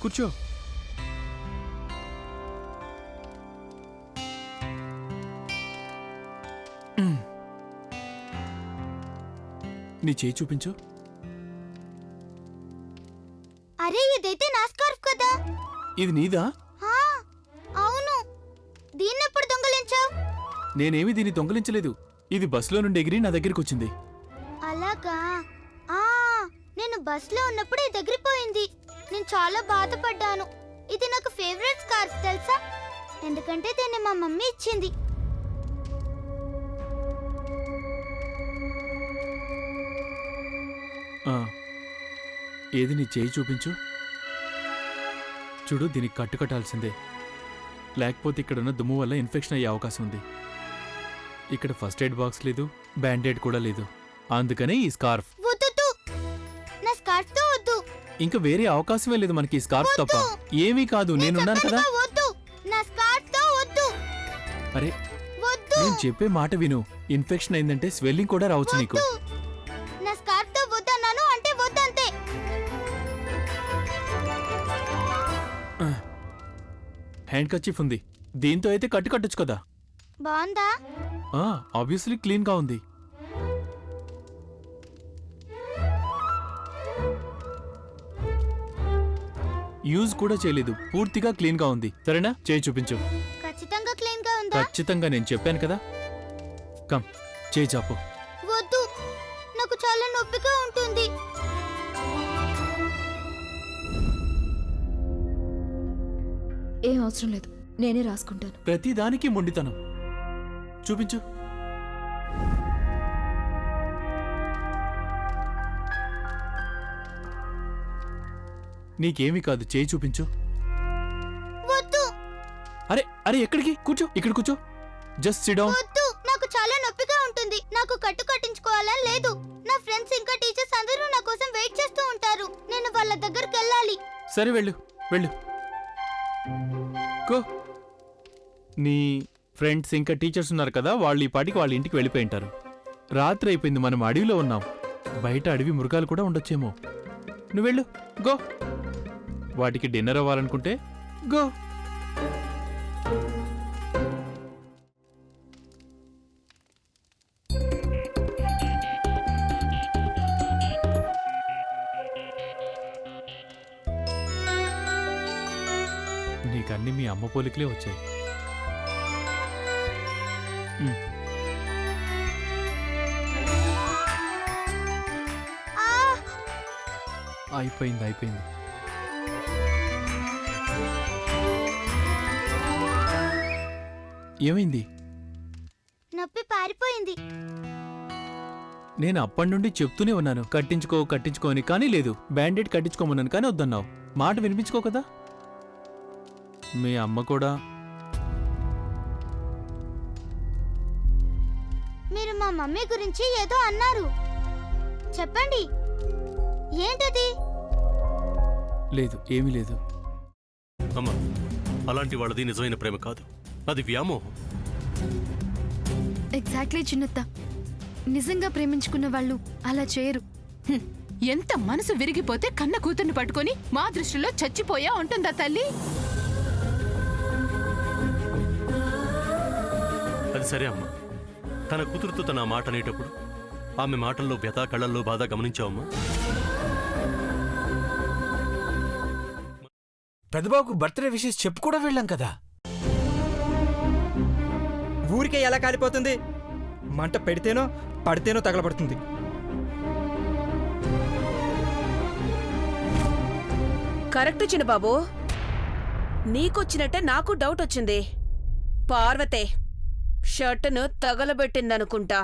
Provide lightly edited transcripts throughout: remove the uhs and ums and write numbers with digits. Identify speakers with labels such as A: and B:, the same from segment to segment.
A: కూర్చో. నీ చేయి చూపించు.
B: అరే ఇదైతే నా స్కార్ఫ్ కదా.
A: ఇది నీదా?
B: అవును. దీన్నెప్పుడు దొంగలించావు?
A: నేనేమి దీన్ని దొంగలించలేదు. ఇది బస్సులో నుండి ఎగిరి నా దగ్గరికి వచ్చింది.
B: అలాగా. నేను బస్సులో ఉన్నప్పుడు ఇది ఎగిరిపోయింది. నేను చాలా బాధపడ్డాను. ఇది నాకు ఫేవరెట్ స్కార్ఫ్ తెలుసా, ఎందుకంటే దీన్ని మా మమ్మీ ఇచ్చింది.
A: ఏది నీ చేయి చూపించు. చూడు, దీనికి కట్టుకట్టాల్సిందే, లేకపోతే ఇక్కడున్న దుమ్ము వల్ల ఇన్ఫెక్షన్ అయ్యే అవకాశం ఉంది. ఇక్కడ ఫస్ట్ ఎయిడ్ బాక్స్ లేదు, బ్యాండేడ్ కూడా లేదు. అందుకనే ఈ స్కార్ఫ్.
B: నా స్కార్ఫ్ తో వద్దు.
A: ఇంకా వేరే అవకాశమే లేదు మనకి ఈ స్కార్ఫ్ తప్ప. ఏమీ కాదు, నేనున్నాను కదా.
B: నా స్కార్ఫ్ తో వద్దు.
A: అరే నేను చెప్పే మాట విను. ఇన్ఫెక్షన్ అయిందంటే స్వెల్లింగ్ కూడా రావచ్చు నీకు.
B: నా స్కార్ఫ్ తో వద్దన్నాను అంటే వద్దంతే.
A: హ్యాండ్ కర్చీఫ్ ఉంది, దీంతో అయితే కట్టొచ్చు కదా.
B: బాగుందా?
A: ఆబ్వియస్లీ క్లీన్ గా ఉంది. యూజ్ కూడా చేయలేదు, పూర్తిగా క్లీన్ గా ఉంది. సరేనా, చేయి చూపించు.
B: ఖచ్చితంగా క్లీన్ గా ఉందా?
A: ఖచ్చితంగా, నేను చెప్పాను కదా. కమ్, చేయి చాపు.
B: వద్దు, నాకు చాలా నొప్పిగా ఉంటుంది.
C: ఏం అవసరం లేదు, నేనే రాసుకుంటాను.
A: ప్రతిదానికి మొండితనం చూపించు. నీకేమీ కాదు, చేయి చూపించు.
B: వద్దు.
A: అరే అరే ఎక్కడికి? కూర్చో, ఇక్కడ కూర్చో. Just SIT down.
B: వద్దు, నాకు చాలా నొప్పిగా ఉంటుంది. నాకు కట్టు కట్టించుకోవాలని లేదు. నా ఫ్రెండ్స్ ఇంకా టీచర్స్ అందరూ నా కోసం వెయిట్ చేస్తూ ఉంటారు. నేను వాళ్ళ దగ్గరికి వెళ్ళాలి.
A: సరే వెళ్ళు, వెళ్ళు. గో. నీ ఫ్రెండ్స్ ఇంకా టీచర్స్ ఉన్నారు కదా, వాళ్ళు ఈ పాటికి వాళ్ళ ఇంటికి వెళ్ళిపోయి ఉంటారు. రాత్రి అయిపోయింది, మనం అడవిలో ఉన్నాం. బయట అడవి మృగాలు కూడా ఉండొచ్చేమో. నువ్వు వెళ్ళు, గో. వాటికి డిన్నర్ అవ్వాలనుకుంటే గో. నీకన్నీ మీ అమ్మ పోలికలే వచ్చాయి. అయిపోయింది, అయిపోయింది. ఏమైంది?
B: నొప్పి పారిపోయింది.
A: నేను అప్పటి నుండి చెప్తూనే ఉన్నాను కట్టించుకో కట్టించుకో అని, కానీ లేదు. బ్యాండేడ్ కట్టించుకోమన్నాను కానీ వద్దన్నావు. మాట వినిపించుకో కదా. మీ అమ్మ కూడా.
B: మీరు మా మమ్మీ గురించి ఏదో అన్నారు, చెప్పండి. ఏంటది?
A: లేదు, ఏమీ లేదు.
D: అమ్మా, అలాంటి వాళ్ళది నిజమైన ప్రేమ కాదు, అది వ్యామోహం.
C: ఎగ్జాక్ట్లీ చిన్నత్త, నిజంగా ప్రేమించుకున్న వాళ్ళు అలా చేయరు.
E: ఎంత మనసు విరిగిపోతే కన్న కూతుర్ని పట్టుకొని మా దృష్టిలో చచ్చిపోయా ఉంటుందా తల్లి?
D: అది సరే అమ్మా, తన కూతురుతో తన మాట అనేటప్పుడు ఆమె మాటల్లో వ్యథ, కళ్ళల్లో బాధ గమనించావమ్మా?
F: పెద్దబాబుకు బర్త్డే విషెస్ చెప్పు కూడా వెళ్ళాం కదా.
G: ఊరికే ఎలా కాలిపోతుంది? మంట పెడితేనో పడితేనో తగలబడుతుంది.
H: కరెక్ట్ చిన్నబాబు, నీకొచ్చినట్టే నాకు డౌట్ వచ్చింది. పార్వతే షర్టును తగలబెట్టిందనుకుంటా.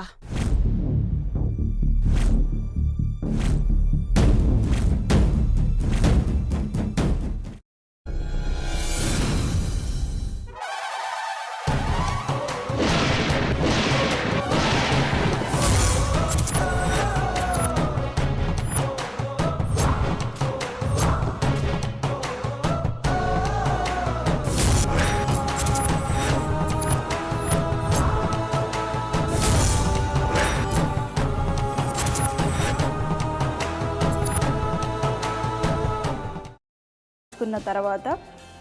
I: వేసుకున్న తర్వాత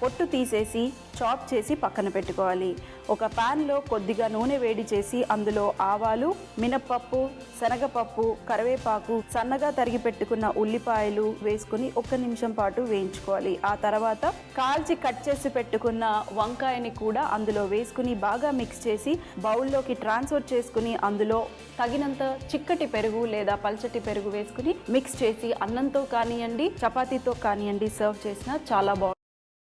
I: పొట్టు తీసేసి చాప్ చేసి పక్కన పెట్టుకోవాలి. ఒక ప్యాన్లో కొద్దిగా నూనె వేడి చేసి అందులో ఆవాలు, మినప్పప్పు, శనగపప్పు, కరివేపాకు, సన్నగా తరిగి పెట్టుకున్న ఉల్లిపాయలు వేసుకుని 1 నిమిషం పాటు వేయించుకోవాలి. ఆ తర్వాత కాల్చి కట్ చేసి పెట్టుకున్న వంకాయని కూడా అందులో వేసుకుని బాగా మిక్స్ చేసి బౌల్లోకి ట్రాన్స్ఫర్ చేసుకుని అందులో తగినంత చిక్కటి పెరుగు లేదా పల్చటి పెరుగు వేసుకుని మిక్స్ చేసి అన్నంతో కానివ్వండి, చపాతీతో కానివ్వండి సర్వ్ చేసినా చాలా బాగుంటుంది.